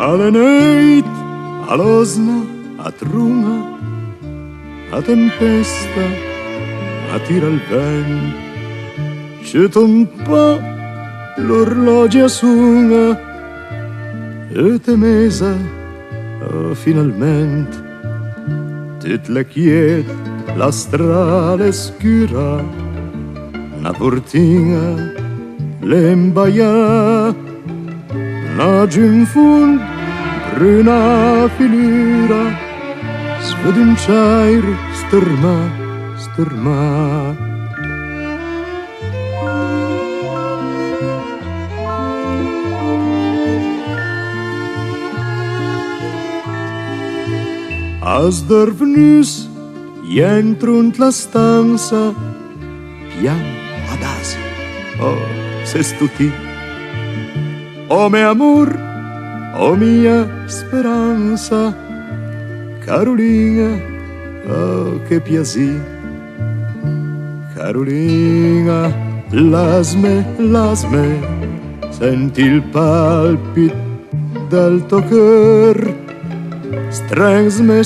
Alle neit, all'osma, a truma, a tempesta, a tira il vent, c'è un po' l'orologio suona e te mesa, oh, finalmente, tut la chied, la strada scura, una portina, l'embaia, laggiù in fondo, bruna filura, svede un ciair, sterma. Als dorvnus, entro in la stanza, piano adasi, oh, sei tu ti. Oh mio amor, oh mia speranza, Carolina, oh che piacì. Carolina, lasme, senti il palpito del tuo cor. Strangsme,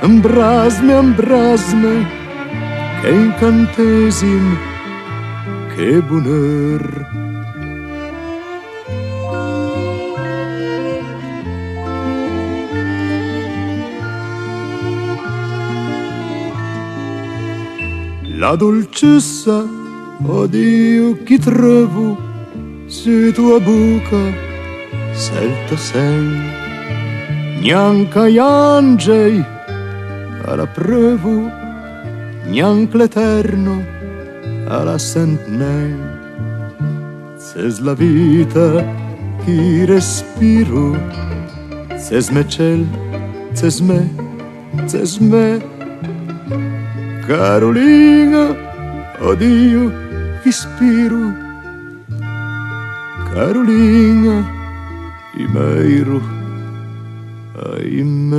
embrasme, che incantesim, che bonheur. La dolcezza, odio chi trovo, su tua bocca, selta sei. Neanche gli angeli alla prova, neanche l'eterno alla sentne. C'è la vita che respiro, c'è me ciel, c'è me. Carolina, oddio, che spiro. Carolina, i meiro. Ahimè.